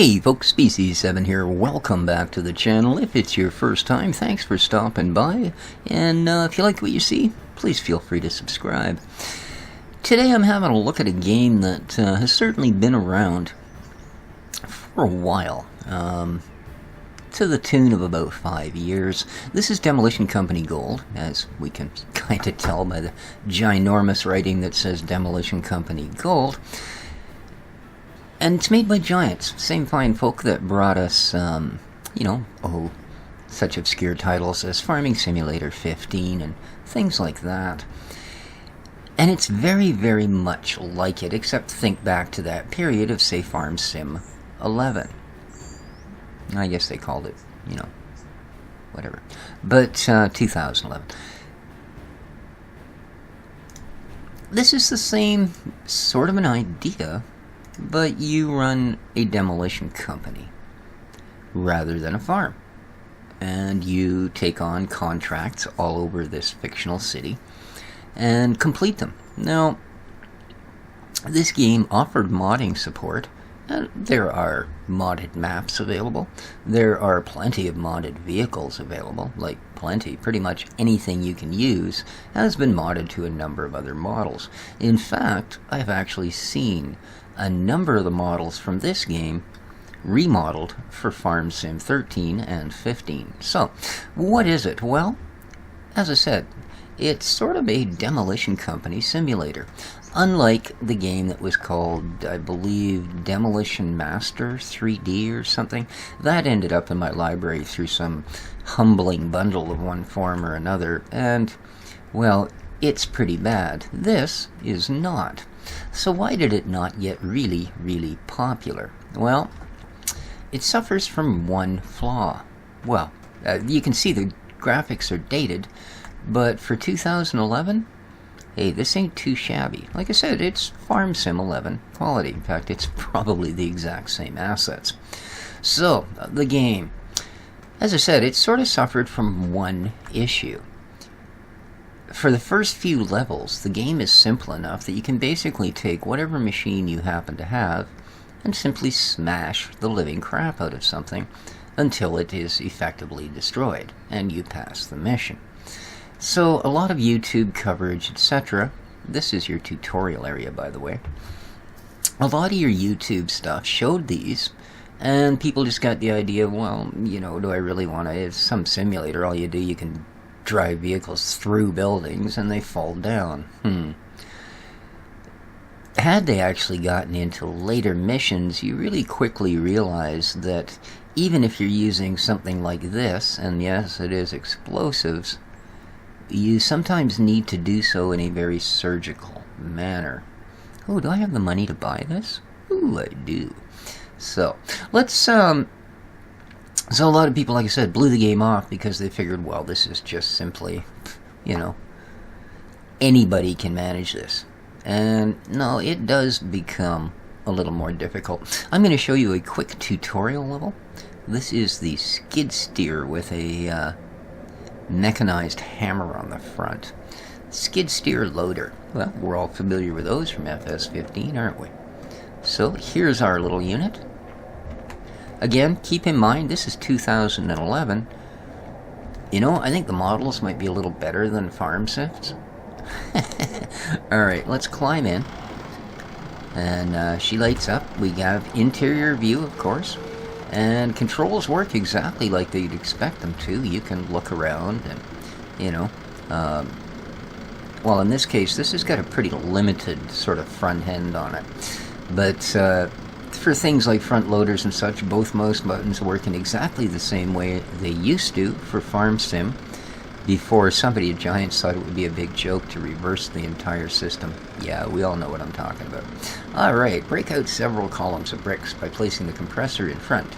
Hey folks, Species7 here. Welcome back to the channel. If it's your first time, thanks for stopping by. And if you like what you see, please feel free to subscribe. Today I'm having a look at a game that has certainly been around for a while. To the tune of about 5 years. This is Demolition Company Gold, as we can kind of tell by the ginormous writing that says Demolition Company Gold. And it's made by Giants, same fine folk that brought us, such obscure titles as Farming Simulator 15 and things like that. And it's very, very much like it, except think back to that period of, say, Farm Sim 11. I guess they called it, whatever. But 2011. This is the same sort of an idea, but you run a demolition company rather than a farm. And you take on contracts all over this fictional city and complete them. Now, this game offered modding support. There are modded maps available. There are plenty of modded vehicles available. Like plenty. Pretty much anything you can use has been modded to a number of other models. In fact, I've actually seen a number of the models from this game remodeled for Farm Sim 13 and 15. So, what is it? Well, as I said, it's sort of a demolition company simulator. Unlike the game that was called, I believe, Demolition Master 3D or something. That ended up in my library through some humbling bundle of one form or another, and, well, it's pretty bad. This is not. So why did it not get really, really popular? Well, it suffers from one flaw. Well, you can see the graphics are dated, but for 2011, hey, this ain't too shabby. Like I said, it's Farm Sim 11 quality. In fact, it's probably the exact same assets. So, the game. As I said, it sort of suffered from one issue. For the first few levels, the game is simple enough that you can basically take whatever machine you happen to have and simply smash the living crap out of something until it is effectively destroyed, and you pass the mission. So, a lot of YouTube coverage, etc. This is your tutorial area, by the way. A lot of your YouTube stuff showed these, and people just got the idea, well, do I really want to? It's some simulator. All you do, you can drive vehicles through buildings and they fall down. Had they actually gotten into later missions, you really quickly realize that even if you're using something like this, and yes, it is explosives, you sometimes need to do so in a very surgical manner. Oh, do I have the money to buy this? Ooh, I do. So, let's, So a lot of people, like I said, blew the game off because they figured, well, this is just simply, anybody can manage this. And no, it does become a little more difficult. I'm going to show you a quick tutorial level. This is the skid steer with a mechanized hammer on the front. Skid steer loader. Well, we're all familiar with those from FS15, aren't we? So here's our little unit. Again, keep in mind, this is 2011. I think the models might be a little better than Farm Sims. Alright, let's climb in. And she lights up. We have interior view, of course. And controls work exactly like you'd expect them to. You can look around and, well, in this case, this has got a pretty limited sort of front end on it. But, for things like front loaders and such, both mouse buttons work in exactly the same way they used to for Farm Sim before somebody at Giants thought it would be a big joke to reverse the entire system. Yeah, we all know what I'm talking about. Alright, break out several columns of bricks by placing the compressor in front.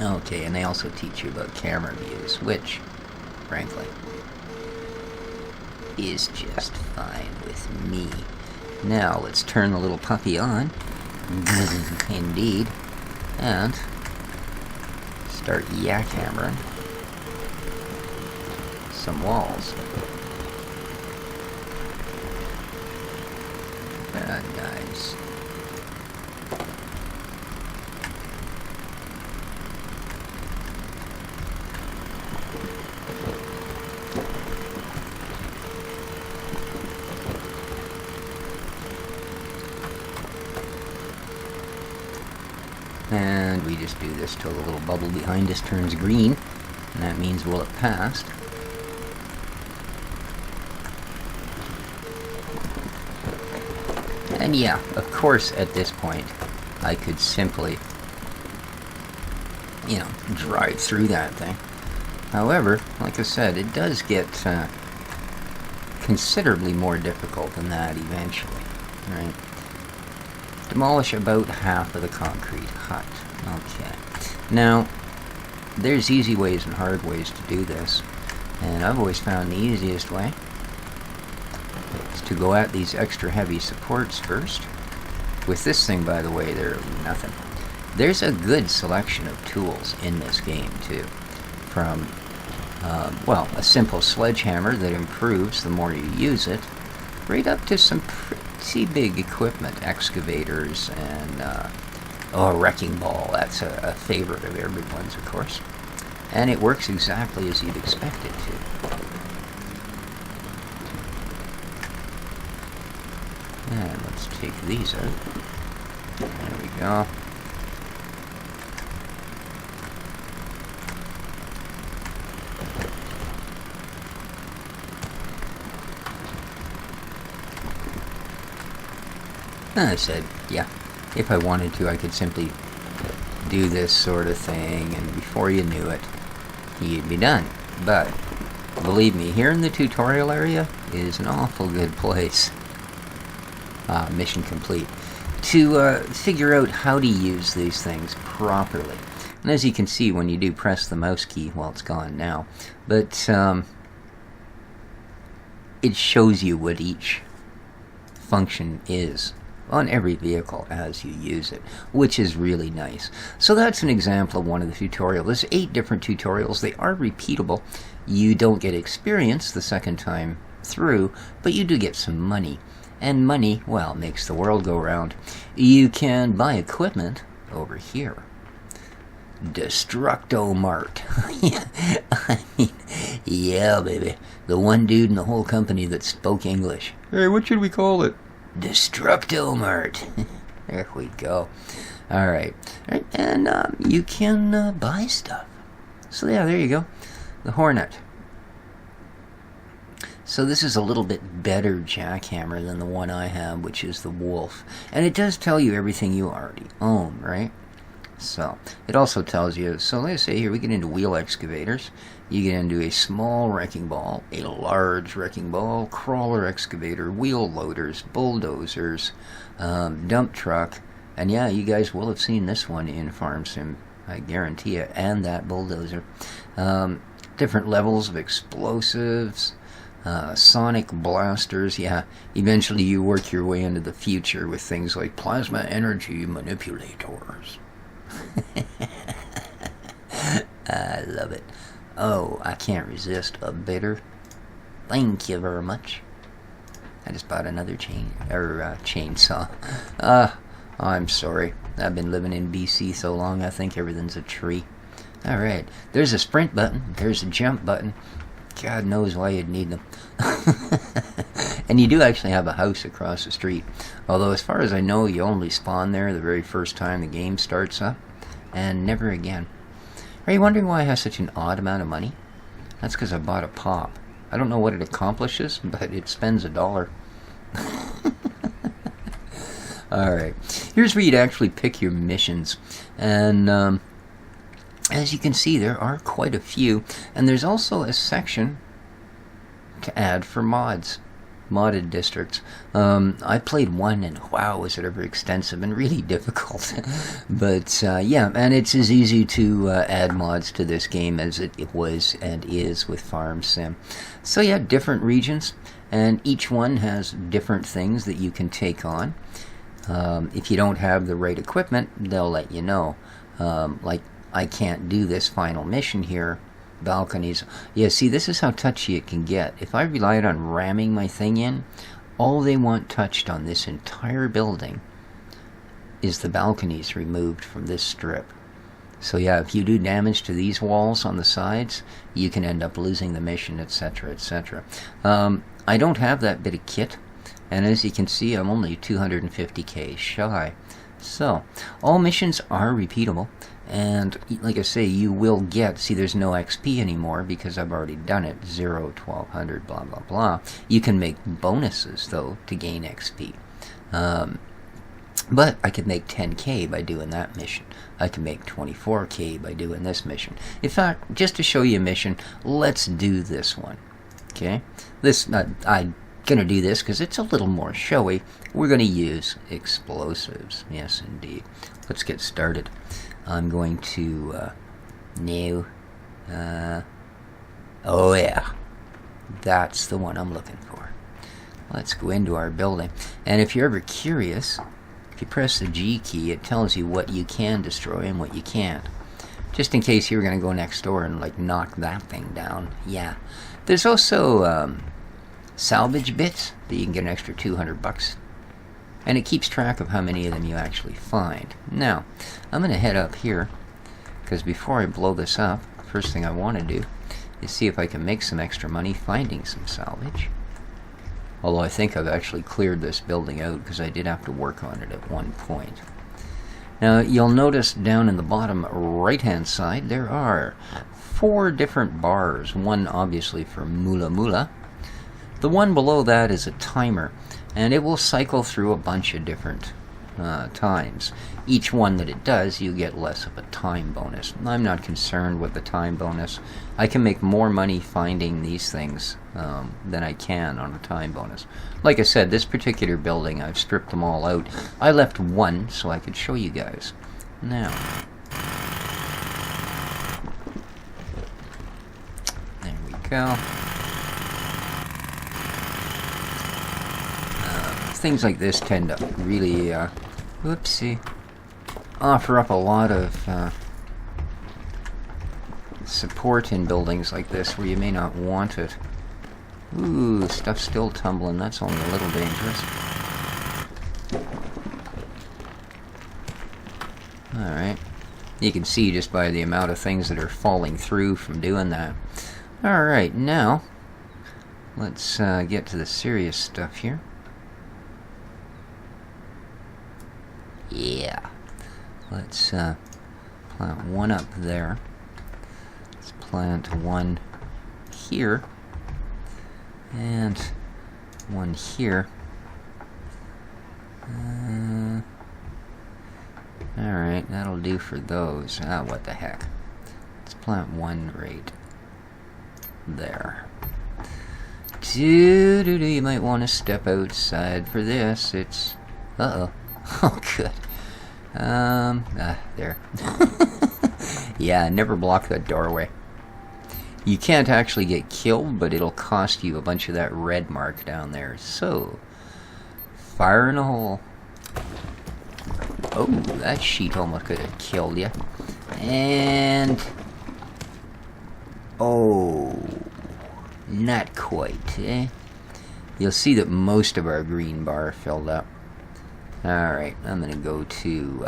Okay, and they also teach you about camera views, which, frankly, is just fine with me. Now, let's turn the little puppy on. Indeed. And start jackhammering some walls. Nice. And we just do this till the little bubble behind us turns green, and that means we'll have passed. And yeah, of course at this point I could simply, you know, drive through that thing. However, like I said, it does get considerably more difficult than that eventually, right? Demolish about half of the concrete hut. Okay. Now, there's easy ways and hard ways to do this, and I've always found the easiest way is to go at these extra heavy supports first. With this thing, by the way, they're nothing. There's a good selection of tools in this game, too. From, well, a simple sledgehammer that improves the more you use it, right up to some pretty big equipment, excavators, and, a wrecking ball. That's a favorite of everyone's, of course. And it works exactly as you'd expect it to. And let's take these out. There we go. And I said, yeah, if I wanted to, I could simply do this sort of thing, and before you knew it, you'd be done. But, believe me, here in the tutorial area is an awful good place. Mission complete. To figure out how to use these things properly. And as you can see, when you do press the mouse key, well, it's gone now, but it shows you what each function is on every vehicle as you use it, which is really nice. So that's an example of one of the tutorials. There's 8 different tutorials. They are repeatable. You don't get experience the second time through, but you do get some money. And money, well, makes the world go round. You can buy equipment over here. Destructo Mart. I mean, yeah, baby. The one dude in the whole company that spoke English. Hey, what should we call it? Destructo Mart. There we go. Alright. And you can buy stuff. So yeah, there you go. The Hornet. So this is a little bit better jackhammer than the one I have, which is the Wolf. And it does tell you everything you already own, right? So, it also tells you, so let's say here we get into wheel excavators. You get into a small wrecking ball, a large wrecking ball, crawler excavator, wheel loaders, bulldozers, dump truck. And yeah, you guys will have seen this one in Farm Sim, I guarantee it, and that bulldozer. Different levels of explosives. Sonic blasters, yeah. Eventually you work your way into the future with things like plasma energy manipulators. I love it. Oh, I can't resist a bitter. Thank you very much. I just bought another chainsaw. I'm sorry. I've been living in BC so long I think everything's a tree. Alright, there's a sprint button, there's a jump button. God knows why you'd need them. And you do actually have a house across the street. Although as far as I know, you only spawn there the very first time the game starts up. And never again. Are you wondering why I have such an odd amount of money? That's because I bought a pop. I don't know what it accomplishes, but it spends $1. Alright. Here's where you'd actually pick your missions. And as you can see, there are quite a few, and there's also a section to add for mods, modded districts. I played one, and wow, was it ever extensive and really difficult. But yeah, and it's as easy to add mods to this game as it was and is with Farm Sim. So yeah, different regions, and each one has different things that you can take on. If you don't have the right equipment, they'll let you know. Like, I can't do this final mission here. Balconies. Yeah, see, this is how touchy it can get. If I relied on ramming my thing in, all they want touched on this entire building is the balconies removed from this strip. So yeah, if you do damage to these walls on the sides, you can end up losing the mission, etc., etc. I don't have that bit of kit, and as you can see, I'm only 250k shy. So, all missions are repeatable, and like I say, you will get, see there's no XP anymore because I've already done it, 0, 1200, blah blah blah. You can make bonuses though to gain XP. But I could make 10k by doing that mission. I could make 24k by doing this mission. In fact, just to show you a mission, let's do this one. Okay? I'm going to do this because it's a little more showy. We're going to use explosives. Yes, indeed. Let's get started. I'm going to... oh yeah. That's the one I'm looking for. Let's go into our building. And if you're ever curious... If you press the G key, it tells you what you can destroy and what you can't. Just in case you were going to go next door and like knock that thing down. Yeah. There's also salvage bits that you can get an extra 200 bucks. And it keeps track of how many of them you actually find. Now, I'm going to head up here, because before I blow this up, first thing I want to do is see if I can make some extra money finding some salvage. Although I think I've actually cleared this building out because I did have to work on it at one point. Now you'll notice down in the bottom right hand side there are 4 different bars. One obviously for Mula Mula. The one below that is a timer, and it will cycle through a bunch of different times. Each one that it does, you get less of a time bonus. I'm not concerned with the time bonus. I can make more money finding these things than I can on a time bonus. Like I said, this particular building, I've stripped them all out. I left one so I could show you guys. Now, there we go. Things like this tend to really, whoopsie, offer up a lot of support in buildings like this where you may not want it. Ooh, stuff's still tumbling. That's only a little dangerous. Alright. You can see just by the amount of things that are falling through from doing that. Alright, now, let's get to the serious stuff here. Yeah. Let's plant one up there. Let's plant one here. And one here. Alright, that'll do for those. Ah, what the heck. Let's plant one right there. You might want to step outside for this. It's... Uh-oh. Oh, good. There. Yeah, never block that doorway. You can't actually get killed, but it'll cost you a bunch of that red mark down there. So, fire in a hole. Oh, that sheet almost could have killed you. And... oh, not quite, eh? You'll see that most of our green bar filled up. Alright, I'm gonna go to,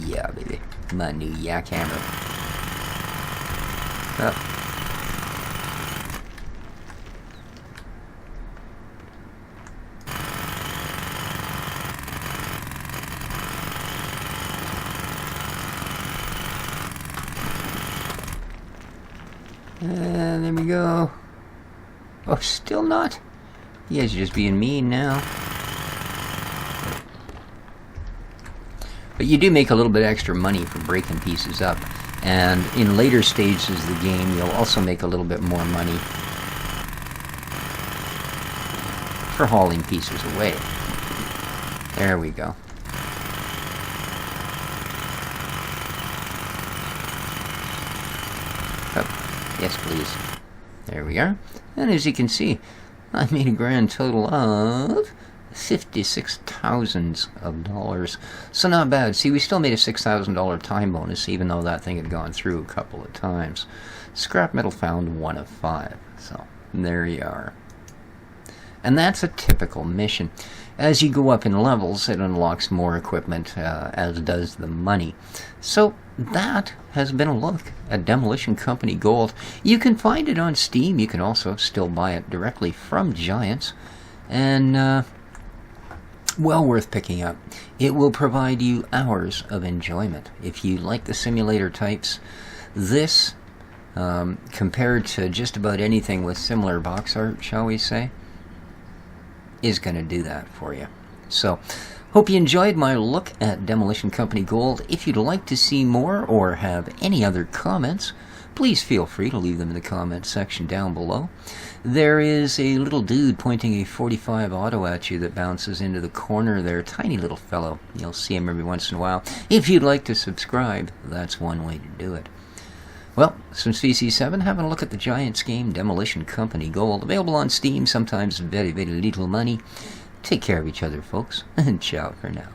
yeah, baby. My new yak hammer. Up. And there we go. Oh, still not? You guys are just being mean now. But you do make a little bit extra money for breaking pieces up. And in later stages of the game, you'll also make a little bit more money for hauling pieces away. There we go. Oh, yes, please. There we are. And as you can see, I made a grand total of $56,000. So not bad. See, we still made a $6,000 time bonus, even though that thing had gone through a couple of times. Scrap metal found 1 of 5. So there you are. And that's a typical mission. As you go up in levels, it unlocks more equipment, as does the money. So that has been a look at Demolition Company Gold. You can find it on Steam. You can also still buy it directly from Giants. And Well worth picking up. It will provide you hours of enjoyment. If you like the simulator types, this, compared to just about anything with similar box art, shall we say, is going to do that for you. So, hope you enjoyed my look at Demolition Company Gold. If you'd like to see more or have any other comments, please feel free to leave them in the comments section down below. There is a little dude pointing a .45 auto at you that bounces into the corner there. Tiny little fellow. You'll see him every once in a while. If you'd like to subscribe, that's one way to do it. Well, some CC7, having a look at the Giants game, Demolition Company Gold. Available on Steam, sometimes very, very little money. Take care of each other, folks, and ciao for now.